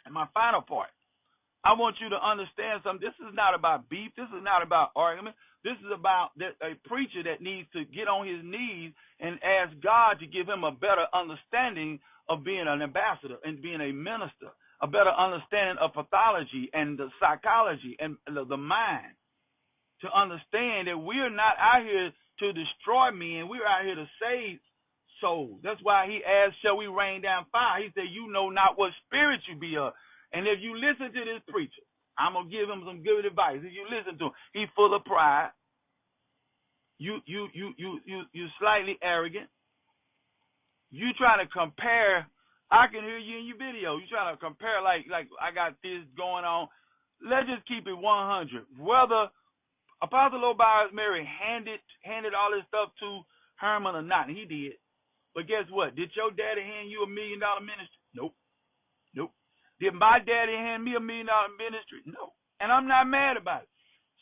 and my final part, I want you to understand something. This is not about beef. This is not about argument. This is about a preacher that needs to get on his knees and ask God to give him a better understanding of being an ambassador and being a minister, a better understanding of pathology and the psychology and the mind, to understand that we're not out here to destroy men. We're out here to save souls. That's why he asked, shall we rain down fire? He said, you know not what spirit you be of. And if you listen to this preacher, I'm going to give him some good advice. If you listen to him, he's full of pride. You slightly arrogant. You trying to compare. I can hear you in your video. You trying to compare like I got this going on. Let's just keep it 100. Whether Apostle Loba's Mary handed all this stuff to Herman or not, and he did. But guess what? Did your daddy hand you $1 million ministry? Nope. Did my daddy hand me $1 million ministry? No. And I'm not mad about it.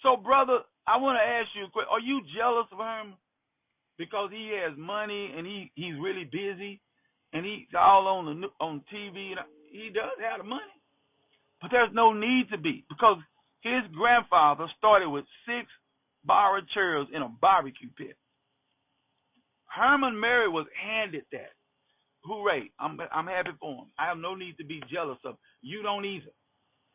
So, brother, I want to ask you a question. Are you jealous of Herman? Because he has money and he's really busy and he's all on TV. And he does have the money. But there's no need to be, because his grandfather started with 6 borrowed chairs in a barbecue pit. Herman Mary was handed that. Hooray. I'm happy for him. I have no need to be jealous of him. You don't either.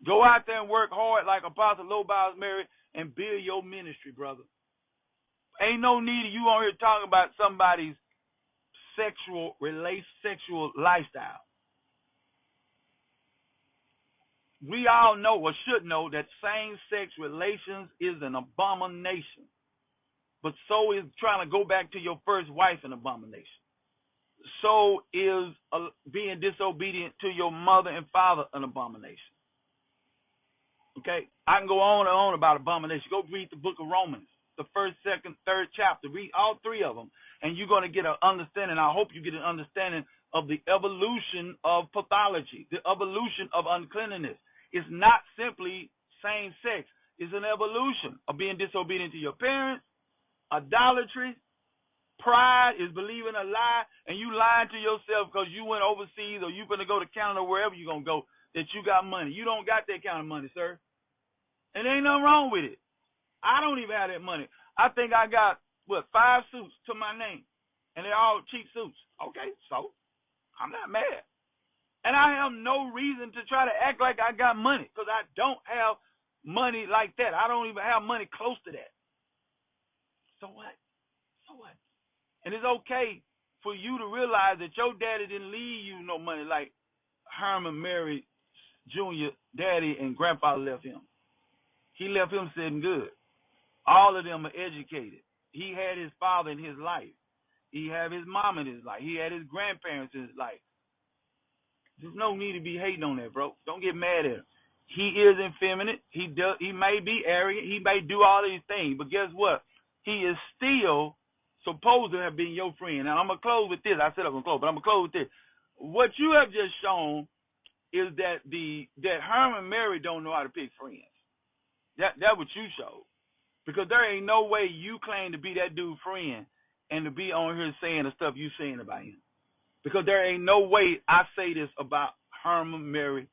Go out there and work hard like Apostle Lobiles Mary and build your ministry, brother. Ain't no need of you on here talking about somebody's sexual lifestyle. We all know or should know that same-sex relations is an abomination. But so is trying to go back to your first wife an abomination. So is being disobedient to your mother and father an abomination. Okay? I can go on and on about abomination. Go read the book of Romans, the first, second, third chapter. Read all three of them, and you're going to get an understanding. I hope you get an understanding of the evolution of pathology, the evolution of uncleanliness. It's not simply same sex. It's an evolution of being disobedient to your parents, idolatry. Pride is believing a lie, and you lying to yourself because you went overseas or you're going to go to Canada or wherever you're going to go that you got money. You don't got that kind of money, sir. And there ain't nothing wrong with it. I don't even have that money. I think I got, 5 suits to my name, and they're all cheap suits. Okay, so I'm not mad. And I have no reason to try to act like I got money because I don't have money like that. I don't even have money close to that. So what? So what? And it's okay for you to realize that your daddy didn't leave you no money like Herman Mary Jr. daddy and grandfather left him. He left him sitting good. All of them are educated. He had his father in his life. He had his mom in his life. He had his grandparents in his life. There's no need to be hating on that, bro. Don't get mad at him. He is effeminate. He may be arrogant. He may do all these things. But guess what? He is still supposed to have been your friend. Now, I'm going to close with this. I said I'm going to close, but I'm going to close with this. What you have just shown is that Herman Mary don't know how to pick friends. That what you showed. Because there ain't no way you claim to be that dude's friend and to be on here saying the stuff you saying about him. Because there ain't no way I say this about Herman Mary.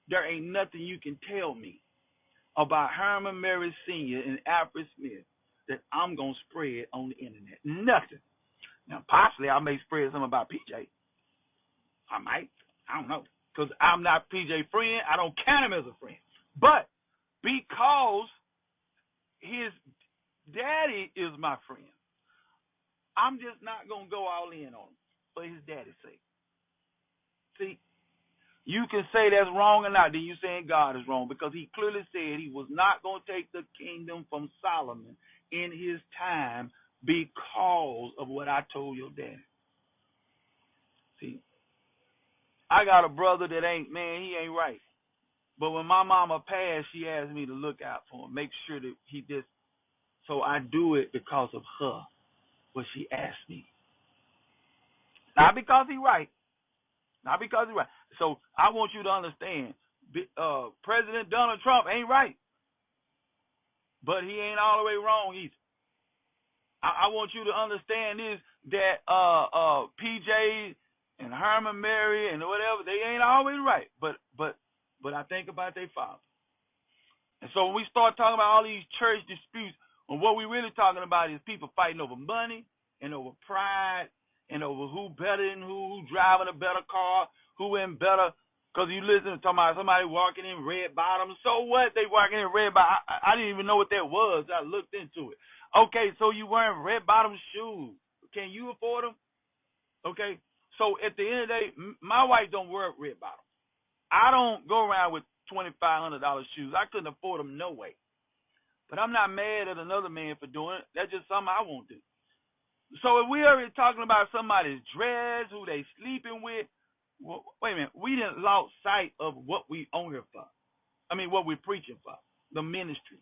There ain't nothing you can tell me about Herman Mary Sr. and Alfred Smith that I'm going to spread on the internet. Nothing. Now, possibly I may spread something about PJ. I might. I don't know. Because I'm not PJ's friend. I don't count him as a friend. But because his daddy is my friend, I'm just not going to go all in on him for his daddy's sake. See, you can say that's wrong or not, then you're saying God is wrong because he clearly said he was not going to take the kingdom from Solomon in his time because of what I told your daddy. See, I got a brother that he ain't right. But when my mama passed, she asked me to look out for him, make sure that he did. So I do it because of her, what she asked me. Not because he's right. Not because he's right. So I want you to understand, President Donald Trump ain't right. But he ain't all the way wrong either. I want you to understand this, that PJ and Herman Mary and whatever, they ain't always right. But I think about their father. And so when we start talking about all these church disputes, and what we're really talking about is people fighting over money and over pride and over who better than who driving a better car, who in better. Because you listen to talking about somebody walking in red bottoms. So what? They walking in red bottoms. I didn't even know what that was. I looked into it. Okay, so you wearing red bottom shoes. Can you afford them? Okay, so at the end of the day, my wife don't wear red bottoms. I don't go around with $2,500 shoes. I couldn't afford them no way. But I'm not mad at another man for doing it. That's just something I won't do. So if we already talking about somebody's dress, who they sleeping with, well, wait a minute. We didn't lost sight of what we on here for. I mean, what we're preaching for, the ministry.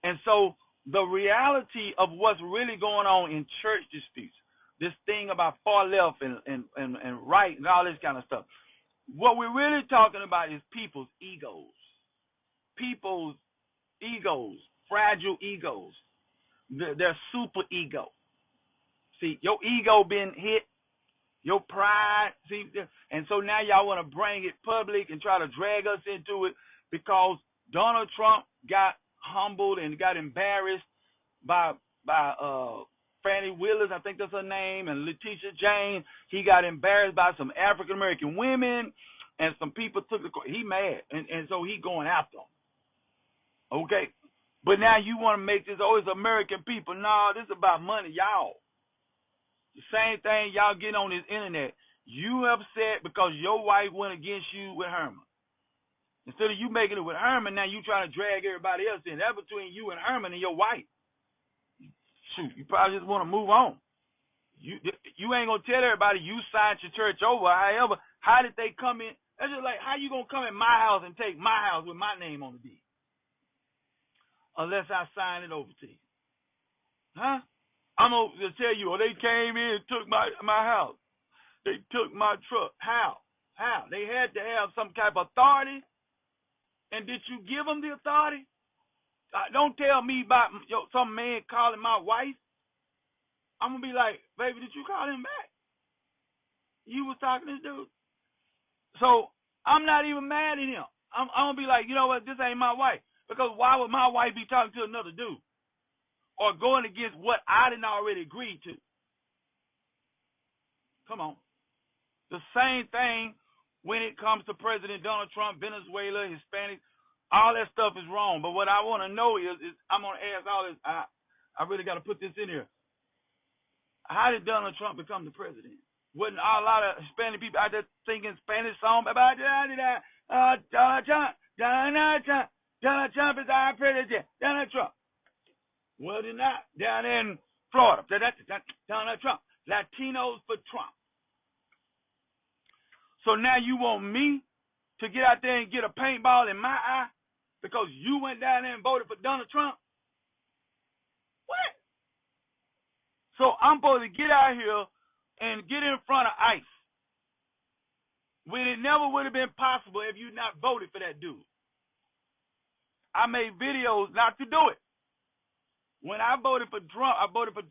And so the reality of what's really going on in church disputes, this thing about far left and right and all this kind of stuff, what we're really talking about is people's egos. People's egos, fragile egos, their super ego. See, your ego been hit, your pride, see, and so now y'all want to bring it public and try to drag us into it because Donald Trump got humbled and got embarrassed by Fannie Willis, I think that's her name, and Letitia James. He got embarrassed by some African American women and some people took the court. He mad, and so he going after him. Okay? But now you want to make this, oh, it's American people. No, this is about money, y'all. The same thing y'all getting on this internet. You upset because your wife went against you with Herman. Instead of you making it with Herman, now you trying to drag everybody else in. That's between you and Herman and your wife. Shoot, you probably just want to move on. You ain't gonna tell everybody you signed your church over. However, how did they come in? That's just like, how you gonna come in my house and take my house with my name on the deed? Unless I sign it over to you. Huh? I'm gonna tell you, oh, they came in and took my house. They took my truck. How? They had to have some type of authority. And did you give them the authority? Don't tell me about some man calling my wife. I'm going to be like, baby, did you call him back? You was talking to this dude. So I'm not even mad at him. I'm going to be like, you know what, this ain't my wife. Because why would my wife be talking to another dude? Or going against what I didn't already agree to? Come on. The same thing when it comes to President Donald Trump, Venezuela, Hispanics, all that stuff is wrong. But what I want to know is I'm going to ask all this. I really got to put this in here. How did Donald Trump become the president? Wasn't a lot of Hispanic people out there singing Spanish songs about Donald Trump? Donald Trump is our president. Donald Trump. Well, they're not. Down in Florida. Donald Trump. Latinos for Trump. So now you want me to get out there and get a paintball in my eye because you went down there and voted for Donald Trump? What? So I'm supposed to get out here and get in front of ICE when it never would have been possible if you not voted for that dude. I made videos not to do it. When I voted for Trump, I voted for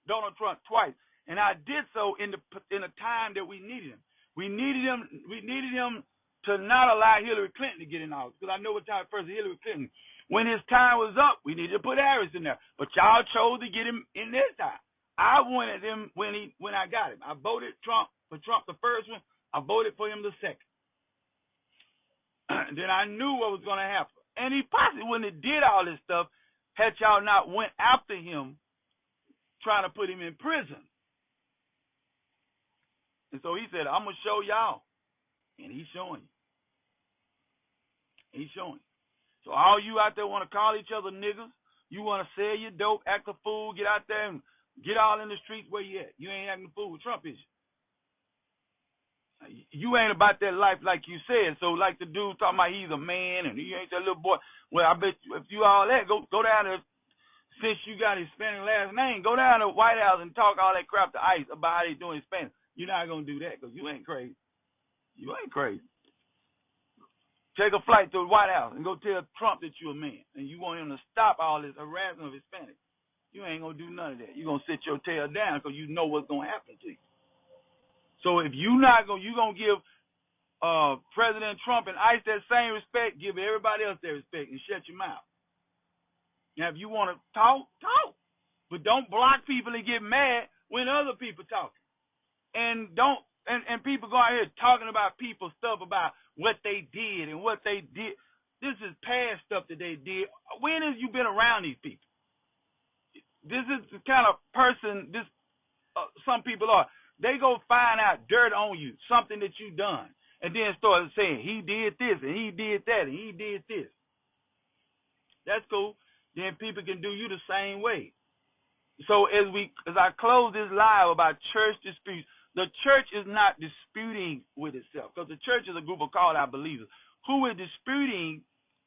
Donald Trump twice, and I did so in the time that we needed him. We needed him to not allow Hillary Clinton to get in office, because I know what type of person Hillary Clinton. When his time was up, we needed to put Harris in there. But y'all chose to get him in this time. I wanted him when I got him. I voted for Trump the first one. I voted for him the second. Then I knew what was going to happen. And he possibly wouldn't have did all this stuff had y'all not went after him trying to put him in prison. And so he said, I'm going to show y'all. And he's showing you. He's showing you. So all you out there want to call each other niggas, you want to sell your dope, act a fool, get out there and get all in the streets, where you at? You ain't acting a fool with Trump, is you? You ain't about that life like you said. So like the dude talking about he's a man and he ain't that little boy. Well, I bet you, if you all that, go down there, since you got his Hispanic last name, go down to the White House and talk all that crap to ICE about how they doing Hispanic. You're not going to do that because you ain't crazy. You ain't crazy. Take a flight to the White House and go tell Trump that you're a man and you want him to stop all this harassment of Hispanics. You ain't going to do none of that. You're going to sit your tail down because you know what's going to happen to you. So if you're not going to give President Trump and ICE that same respect, give everybody else that respect and shut your mouth. Now, if you want to talk, talk. But don't block people and get mad when other people talking. And don't and people go out here talking about people's stuff about what they did and what they did. This is past stuff that they did. When have you been around these people? This is the kind of person some people are. They go find out dirt on you, something that you done, and then start saying he did this and he did that and he did this. That's cool. Then people can do you the same way. So as I close this live about church disputes, the church is not disputing with itself, because the church is a group of called out believers. Who is disputing?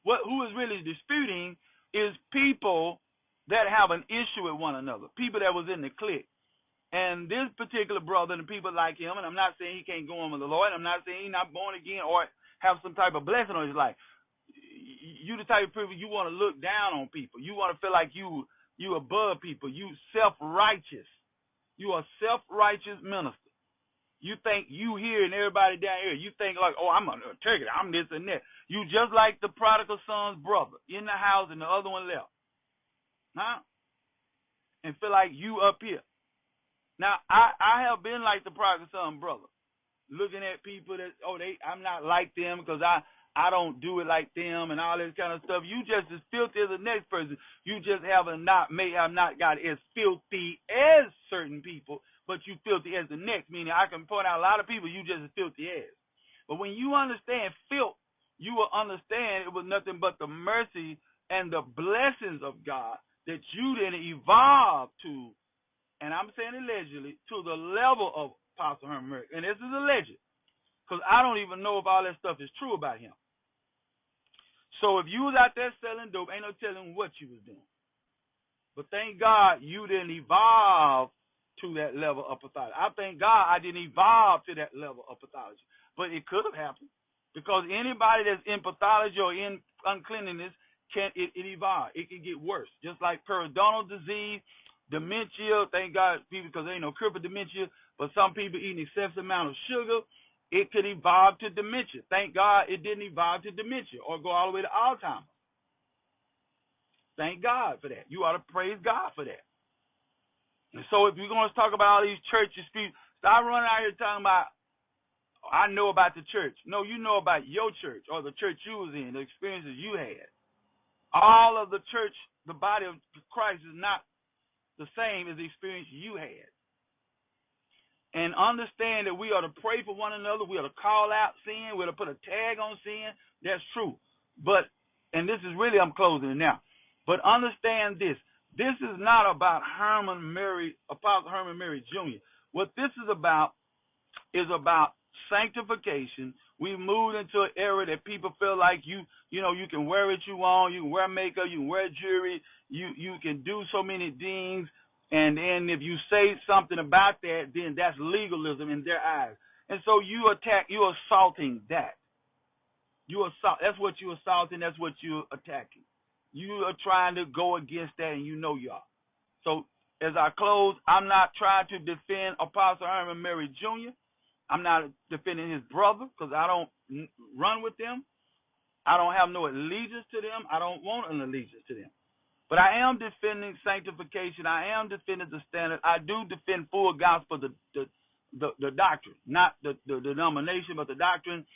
Who is really disputing is people that have an issue with one another, people that was in the clique. And this particular brother and people like him, and I'm not saying he can't go on with the Lord, I'm not saying he's not born again or have some type of blessing on his life. You the type of people, you want to look down on people. You want to feel like you above people. You self-righteous. You are self-righteous minister. You think you here and everybody down here. You think like, oh, I'm going to take it. I'm this and that. You just like the prodigal son's brother in the house and the other one left. Huh? And feel like you up here. Now, I have been like the prodigal son brother. looking at people that, I'm not like them because I don't do it like them and all this kind of stuff. You just as filthy as the next person. You just may have not got as filthy as certain people, but you filthy as the next. Meaning I can point out a lot of people you just as filthy as. But when you understand filth, you will understand it was nothing but the mercy and the blessings of God that you didn't evolve to, and I'm saying allegedly, to the level of Apostle Herman Murray. And this is alleged, because I don't even know if all that stuff is true about him. So if you was out there selling dope, ain't no telling what you was doing. But thank God you didn't evolve to that level of pathology. I thank God I didn't evolve to that level of pathology. But it could have happened, because anybody that's in pathology or in uncleanliness, it evolve. It can get worse. Just like periodontal disease, dementia, thank God, people, because there ain't no cure for dementia, but some people eating excessive amount of sugar, it could evolve to dementia. Thank God it didn't evolve to dementia or go all the way to Alzheimer's. Thank God for that. You ought to praise God for that. And so if you're going to talk about all these churches, stop running out here talking about, I know about the church. No, you know about your church or the church you was in, the experiences you had. All of the church, the body of Christ, is not the same as the experience you had. And understand that we ought to pray for one another. We ought to call out sin. We ought to put a tag on sin. That's true. But, and this is really, I'm closing it now. But understand this. This is not about Apostle Herman Murray Jr. What this is about sanctification. We moved into an era that people feel like you can wear what you want, you can wear makeup, you can wear jewelry, you can do so many things, and then if you say something about that, then that's legalism in their eyes. And so you're assaulting that. That's what you're assaulting, that's what you're attacking. You are trying to go against that, and you know you are. So as I close, I'm not trying to defend Apostle Herman Murray Jr. I'm not defending his brother, because I don't run with them. I don't have no allegiance to them. I don't want an allegiance to them. But I am defending sanctification. I am defending the standard. I do defend full gospel, the doctrine, not the denomination, but the doctrine.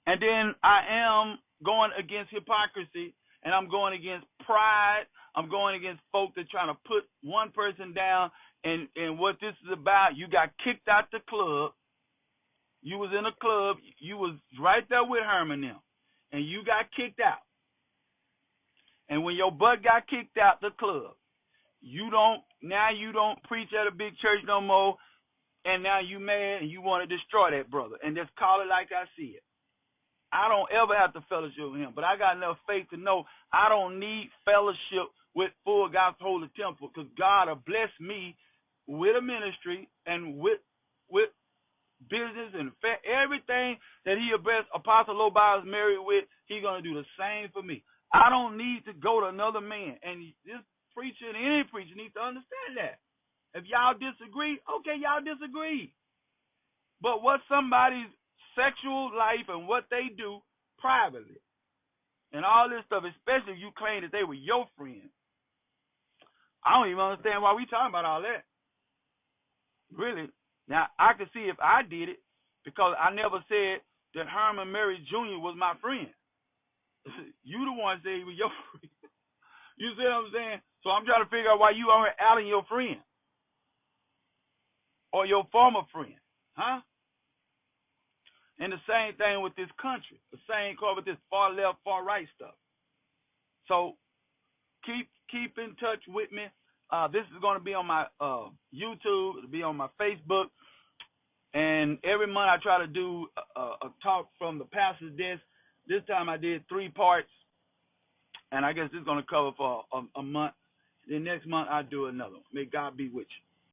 And then I am going against hypocrisy, and I'm going against pride. I'm going against folk that trying to put one person down. And what this is about, you got kicked out the club. You was in a club. You was right there with Herman now, and you got kicked out. And when your butt got kicked out the club, you don't preach at a big church no more, and now you mad and you want to destroy that brother. And just call it like I see it. I don't ever have to fellowship with him, but I got enough faith to know I don't need fellowship with Full Gospel Holy Temple, because God will bless me with a ministry and with business and everything that he blessed Apostle Lobiles married with. He's going to do the same for me. I don't need to go to another man. And this preacher and any preacher needs to understand that. If y'all disagree, okay, y'all disagree. But what somebody's sexual life and what they do privately and all this stuff, especially if you claim that they were your friend, I don't even understand why we talking about all that. Really. Now, I could see if I did it, because I never said that Herman Murray Jr. was my friend. You the one said he was your friend. You see what I'm saying? So I'm trying to figure out why you aren't outing your friend or your former friend, huh? And the same thing with this country. The same call with this far left, far right stuff. So keep in touch with me. This is going to be on my YouTube. It'll be on my Facebook. And every month I try to do a talk from the pastor's desk. This time I did 3 parts. And I guess this is going to cover for a month. Then next month I'll do another one. May God be with you.